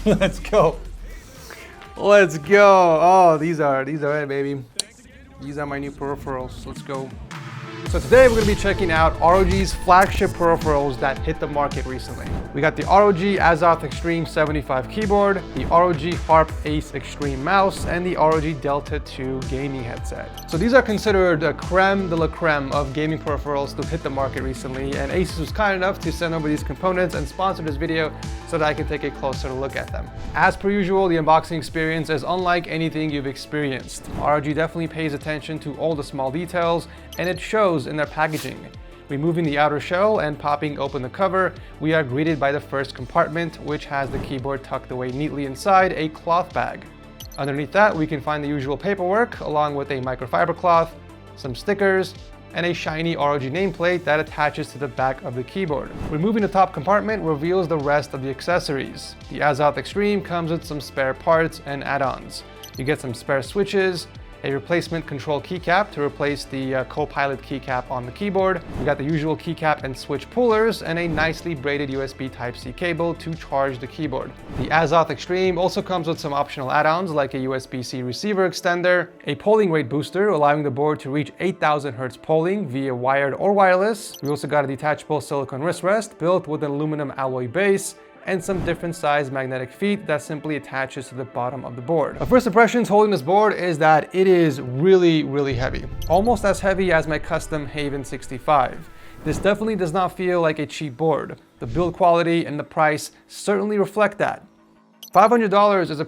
Let's go. Let's go. Oh, these are it, baby. These are my new peripherals. Let's go. So today we're going to be checking out ROG's flagship peripherals that hit the market recently. We got the ROG Azoth Extreme 75 keyboard, the ROG Harpe Ace Extreme mouse, and the ROG Delta 2 gaming headset. So these are considered the creme de la creme of gaming peripherals to hit the market recently, and Asus was kind enough to send over these components and sponsor this video so that I can take a closer look at them. As per usual, the unboxing experience is unlike anything you've experienced. ROG definitely pays attention to all the small details, and it shows in their packaging. Removing the outer shell and popping open the cover, we are greeted by the first compartment, which has the keyboard tucked away neatly inside a cloth bag. Underneath that, we can find the usual paperwork, along with a microfiber cloth, some stickers, and a shiny ROG nameplate that attaches to the back of the keyboard. Removing the top compartment reveals the rest of the accessories. The Azoth Extreme comes with some spare parts and add-ons. You get some spare switches, a replacement control keycap to replace the Copilot keycap on the keyboard. We got the usual keycap and switch pullers, and a nicely braided USB Type-C cable to charge the keyboard. The Azoth Extreme also comes with some optional add-ons like a USB-C receiver extender, a polling rate booster allowing the board to reach 8,000 Hz polling via wired or wireless. We also got a detachable silicone wrist rest built with an aluminum alloy base, and some different size magnetic feet that simply attaches to the bottom of the board. My first impressions holding this board is that it is really heavy. Almost as heavy as my custom Haven 65. This definitely does not feel like a cheap board. The build quality and the price certainly reflect that. $500 is a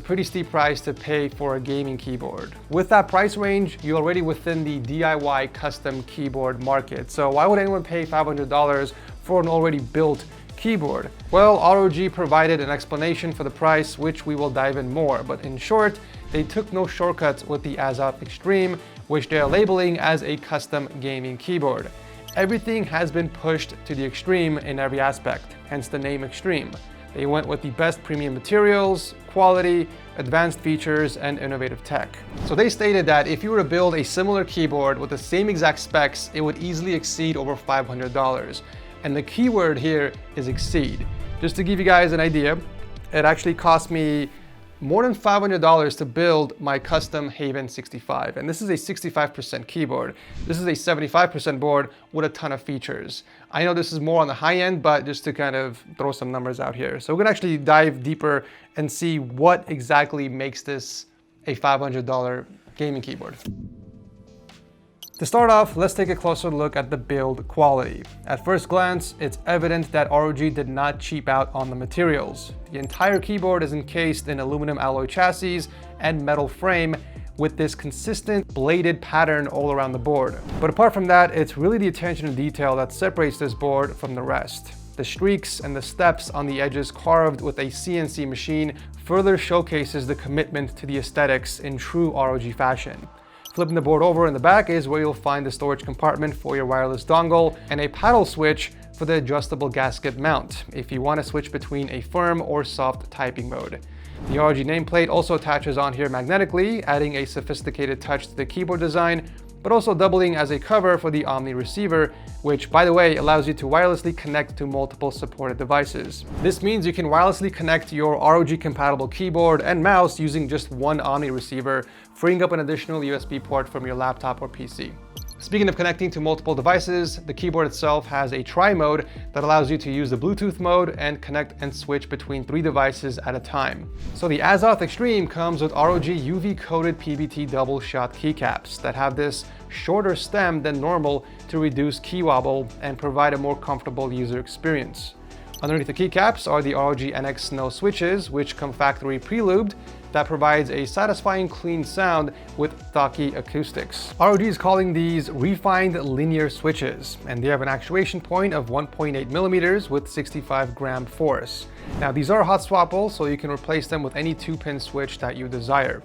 pretty steep price to pay for a gaming keyboard. With that price range, you're already within the DIY custom keyboard market. So why would anyone pay $500 for an already built keyboard? Well, ROG provided an explanation for the price, which we will dive in more. But in short, they took no shortcuts with the Azoth Extreme, which they're labeling as a custom gaming keyboard. Everything has been pushed to the extreme in every aspect, hence the name Extreme. They went with the best premium materials, quality, advanced features, and innovative tech. So they stated that if you were to build a similar keyboard with the same exact specs, it would easily exceed over $500. And the keyword here is exceed. Just to give you guys an idea, it actually cost me more than $500 to build my custom Haven 65. And this is a 65% keyboard. This is a 75% board with a ton of features. I know this is more on the high end, but just to kind of throw some numbers out here. So we're gonna actually dive deeper and see what exactly makes this a $500 gaming keyboard. To start off, let's take a closer look at the build quality. At first glance, it's evident that ROG did not cheap out on the materials. The entire keyboard is encased in aluminum alloy chassis and metal frame with this consistent bladed pattern all around the board. But apart from that, it's really the attention to detail that separates this board from the rest. The streaks and the steps on the edges carved with a CNC machine further showcases the commitment to the aesthetics in true ROG fashion. Flipping the board over in the back is where you'll find the storage compartment for your wireless dongle and a paddle switch for the adjustable gasket mount if you want to switch between a firm or soft typing mode. The ROG nameplate also attaches on here magnetically, adding a sophisticated touch to the keyboard design, but also doubling as a cover for the Omni receiver, which, by the way, allows you to wirelessly connect to multiple supported devices. This means you can wirelessly connect your ROG compatible keyboard and mouse using just one Omni receiver, freeing up an additional USB port from your laptop or PC. Speaking of connecting to multiple devices, the keyboard itself has a tri-mode that allows you to use the Bluetooth mode and connect and switch between 3 devices at a time. So the Azoth Extreme comes with ROG UV-coated PBT double shot keycaps that have this shorter stem than normal to reduce key wobble and provide a more comfortable user experience. Underneath the keycaps are the ROG NX Snow switches, which come factory pre-lubed, that provides a satisfying clean sound with thocky acoustics. ROG is calling these refined linear switches, and they have an actuation point of 1.8 millimeters with 65 gram force. Now these are hot swappable, so you can replace them with any 2-pin switch that you desire.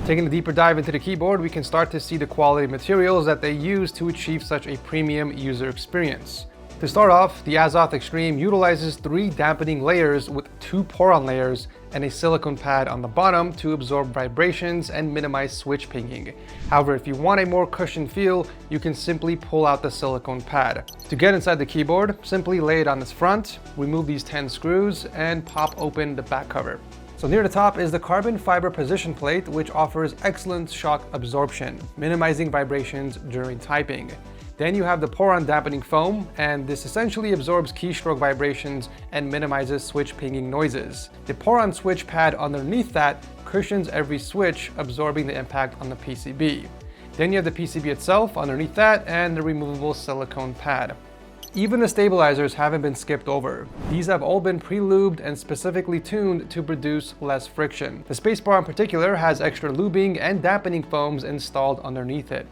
Taking a deeper dive into the keyboard, we can start to see the quality materials that they use to achieve such a premium user experience. To start off, the Azoth Extreme utilizes 3 dampening layers with 2 Poron layers and a silicone pad on the bottom to absorb vibrations and minimize switch pinging. However, if you want a more cushioned feel, you can simply pull out the silicone pad. To get inside the keyboard, simply lay it on its front, remove these 10 screws, and pop open the back cover. So near the top is the carbon fiber position plate, which offers excellent shock absorption, minimizing vibrations during typing. Then you have the Poron dampening foam, and this essentially absorbs keystroke vibrations and minimizes switch pinging noises. The Poron switch pad underneath that cushions every switch, absorbing the impact on the PCB. Then you have the PCB itself underneath that and the removable silicone pad. Even the stabilizers haven't been skipped over. These have all been pre-lubed and specifically tuned to produce less friction. The spacebar in particular has extra lubing and dampening foams installed underneath it.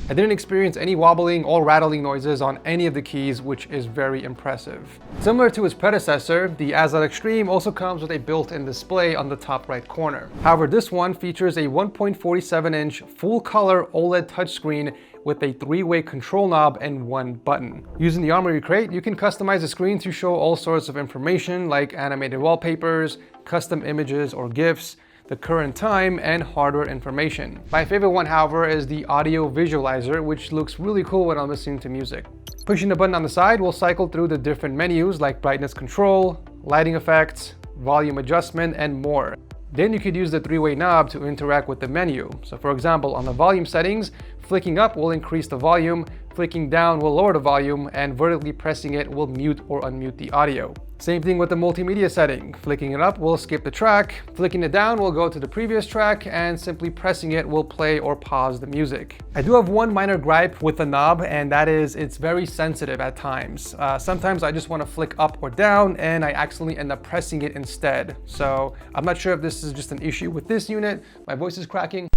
I didn't experience any wobbling or rattling noises on any of the keys, which is very impressive. Similar to its predecessor, the Azoth Extreme also comes with a built-in display on the top right corner. However, this one features a 1.47-inch full-color OLED touchscreen with a 3-way control knob and 1 button. Using the Armory Crate, you can customize the screen to show all sorts of information like animated wallpapers, custom images or GIFs, the current time, and hardware information. My favorite one, however, is the audio visualizer, which looks really cool when I'm listening to music. Pushing the button on the side will cycle through the different menus like brightness control, lighting effects, volume adjustment, and more. Then you could use the 3-way knob to interact with the menu. So for example, on the volume settings, flicking up will increase the volume, flicking down will lower the volume, and vertically pressing it will mute or unmute the audio. Same thing with the multimedia setting. Flicking it up will skip the track, flicking it down will go to the previous track, and simply pressing it will play or pause the music. I do have one minor gripe with the knob, and that is it's very sensitive at times. Sometimes I just want to flick up or down, and I accidentally end up pressing it instead. So I'm not sure if this is just an issue with this unit. My voice is cracking.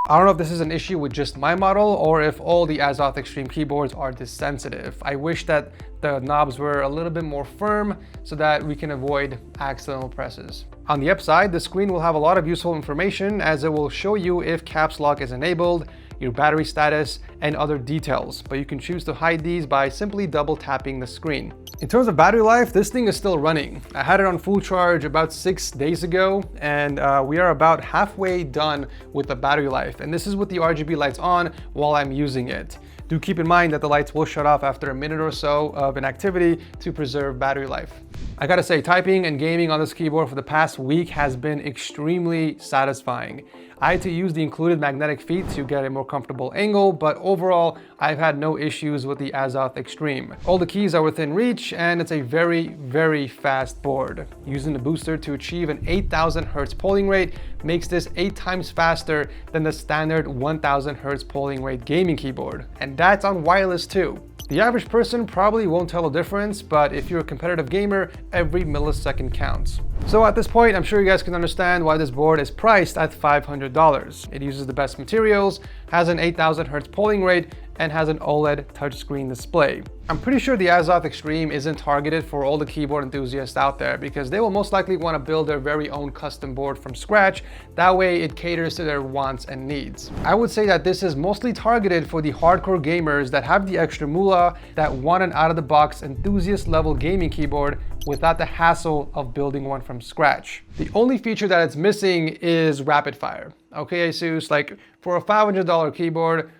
I don't know if this is an issue with just my model or if all the Azoth Extreme keyboards are this sensitive. I wish that the knobs were a little bit more firm so that we can avoid accidental presses. On the upside, the screen will have a lot of useful information as it will show you if caps lock is enabled, your battery status, and other details, but you can choose to hide these by simply double tapping the screen. In terms of battery life, this thing is still running. I had it on full charge about 6 days ago, and we are about halfway done with the battery life. And this is with the RGB lights on while I'm using it. Do keep in mind that the lights will shut off after a minute or so of an activity to preserve battery life. I gotta say, typing and gaming on this keyboard for the past week has been extremely satisfying. I had to use the included magnetic feet to get a more comfortable angle, but overall, I've had no issues with the Azoth Extreme. All the keys are within reach, and it's a very, very fast board. Using the booster to achieve an 8,000 Hz polling rate makes this 8 times faster than the standard 1,000 Hz polling rate gaming keyboard. And that's on wireless too. The average person probably won't tell a difference, but if you're a competitive gamer, every millisecond counts. So at this point, I'm sure you guys can understand why this board is priced at $500. It uses the best materials, has an 8,000 Hz polling rate, and has an OLED touchscreen display. I'm pretty sure the Azoth Extreme isn't targeted for all the keyboard enthusiasts out there because they will most likely want to build their very own custom board from scratch. That way it caters to their wants and needs. I would say that this is mostly targeted for the hardcore gamers that have the extra moolah, that want an out-of-the-box enthusiast level gaming keyboard without the hassle of building one from scratch. The only feature that it's missing is rapid fire. Okay, Asus, like for a $500 keyboard,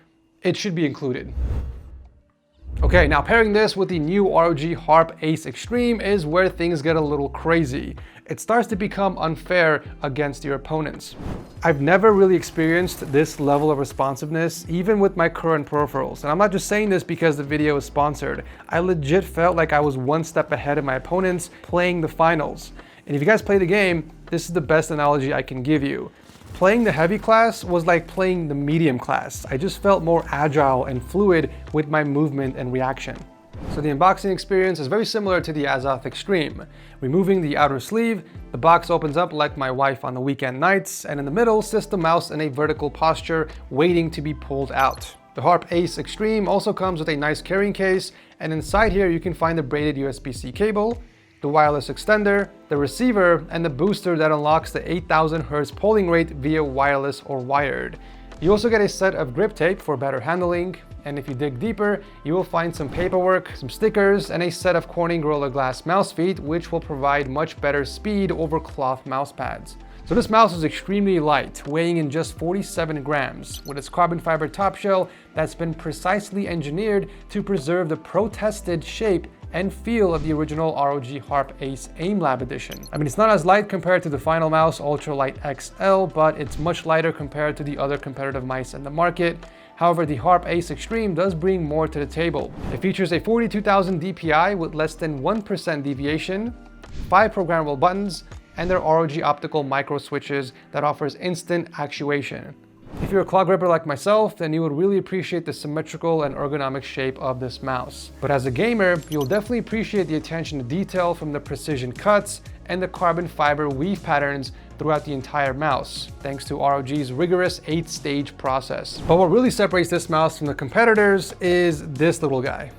it should be included. Okay, now pairing this with the new ROG Harpe Ace Extreme is where things get a little crazy. It starts to become unfair against your opponents. I've never really experienced this level of responsiveness, even with my current peripherals. And I'm not just saying this because the video is sponsored. I legit felt like I was one step ahead of my opponents playing the finals. And if you guys play the game, this is the best analogy I can give you. Playing the heavy class was like playing the medium class. I just felt more agile and fluid with my movement and reaction. So So the unboxing experience is very similar to the Azoth Extreme. Removing the outer sleeve, the box opens up like my wife on the weekend nights, and in the middle sits the mouse in a vertical posture waiting to be pulled out. The Harpe Ace Extreme also comes with a nice carrying case, and inside here you can find the braided USB-C cable, the wireless extender, the receiver, and the booster that unlocks the 8000 Hz polling rate via wireless or wired. You also get a set of grip tape for better handling, and if you dig deeper, you will find some paperwork, some stickers, and a set of Corning Gorilla Glass mouse feet, which will provide much better speed over cloth mouse pads. So this mouse is extremely light, weighing in just 47 grams, with its carbon fiber top shell that's been precisely engineered to preserve the pro-tested shape and feel of the original ROG Harpe Ace AimLab edition. I mean, it's not as light compared to the Final Mouse Ultralight XL, but it's much lighter compared to the other competitive mice in the market. However, the Harpe Ace Extreme does bring more to the table. It features a 42,000 DPI with less than 1% deviation, 5 programmable buttons, and their ROG optical micro switches that offers instant actuation. If you're a claw gripper like myself, then you would really appreciate the symmetrical and ergonomic shape of this mouse. But as a gamer, you'll definitely appreciate the attention to detail from the precision cuts and the carbon fiber weave patterns throughout the entire mouse, thanks to ROG's rigorous 8-stage process. But what really separates this mouse from the competitors is this little guy.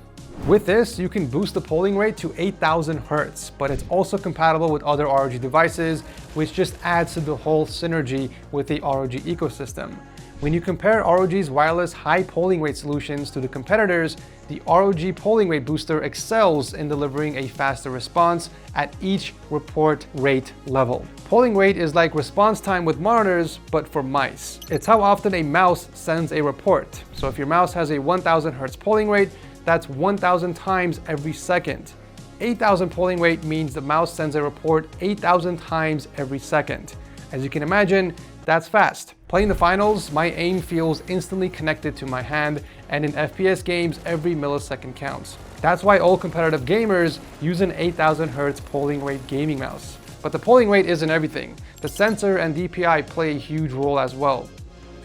With this, you can boost the polling rate to 8000 Hz, but it's also compatible with other ROG devices, which just adds to the whole synergy with the ROG ecosystem. When you compare ROG's wireless high polling rate solutions to the competitors, the ROG polling rate booster excels in delivering a faster response at each report rate level. Polling rate is like response time with monitors, but for mice. It's how often a mouse sends a report. So if your mouse has a 1000 Hz polling rate, that's 1000 times every second. 8000 polling rate means the mouse sends a report 8000 times every second. As you can imagine, that's fast. Playing the finals, my aim feels instantly connected to my hand, and in FPS games, every millisecond counts. That's why all competitive gamers use an 8000 Hz polling rate gaming mouse. But the polling rate isn't everything. The sensor and DPI play a huge role as well.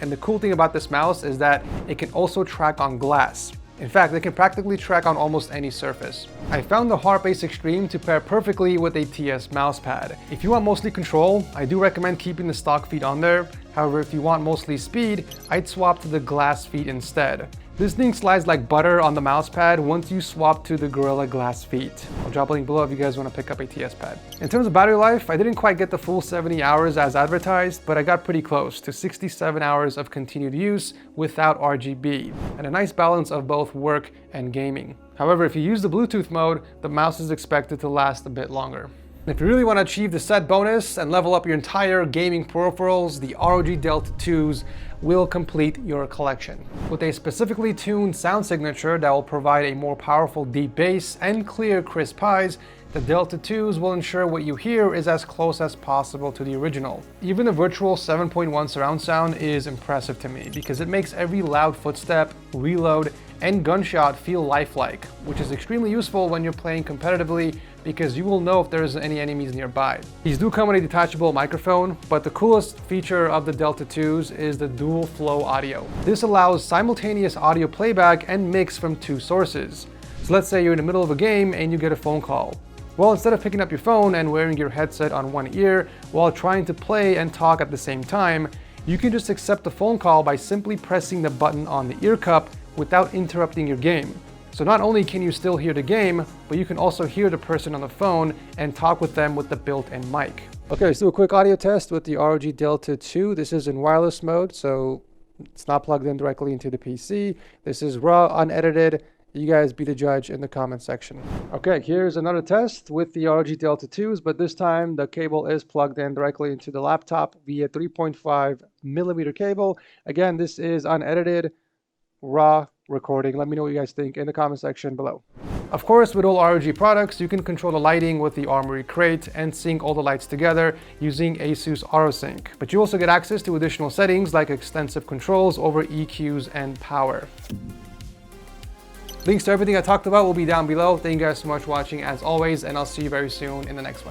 And the cool thing about this mouse is that it can also track on glass. In fact, they can practically track on almost any surface. I found the Harpe Ace Extreme to pair perfectly with a TS mousepad. If you want mostly control, I do recommend keeping the stock feet on there. However, if you want mostly speed, I'd swap to the glass feet instead. This thing slides like butter on the mousepad once you swap to the Gorilla Glass feet. I'll drop a link below if you guys want to pick up a TS pad. In terms of battery life, I didn't quite get the full 70 hours as advertised, but I got pretty close to 67 hours of continued use without RGB, and a nice balance of both work and gaming. However, if you use the Bluetooth mode, the mouse is expected to last a bit longer. If you really want to achieve the set bonus and level up your entire gaming peripherals, the ROG Delta 2s will complete your collection. With a specifically tuned sound signature that will provide a more powerful deep bass and clear crisp highs, the Delta 2s will ensure what you hear is as close as possible to the original. Even the virtual 7.1 surround sound is impressive to me because it makes every loud footstep, reload, and gunshot feel lifelike, which is extremely useful when you're playing competitively because you will know if there's any enemies nearby. These do come with a detachable microphone, but the coolest feature of the Delta 2s is the dual flow audio. This allows simultaneous audio playback and mix from 2 sources. So let's say you're in the middle of a game and you get a phone call. Well, instead of picking up your phone and wearing your headset on one ear while trying to play and talk at the same time, you can just accept the phone call by simply pressing the button on the ear cup without interrupting your game. So not only can you still hear the game, but you can also hear the person on the phone and talk with them with the built-in mic. Okay, let's do a quick audio test with the ROG Delta 2. This is in wireless mode, so it's not plugged in directly into the PC. This is raw, unedited. You guys be the judge in the comment section. Okay, here's another test with the ROG Delta 2s, but this time the cable is plugged in directly into the laptop via 3.5mm cable. Again, this is unedited, raw recording. Let me know what you guys think in the comment section below. Of course, with all ROG products, you can control the lighting with the Armory Crate and sync all the lights together using Asus AutoSync. But you also get access to additional settings like extensive controls over EQs and power. Links to everything I talked about will be down below. Thank you guys so much for watching as always, and I'll see you very soon in the next one.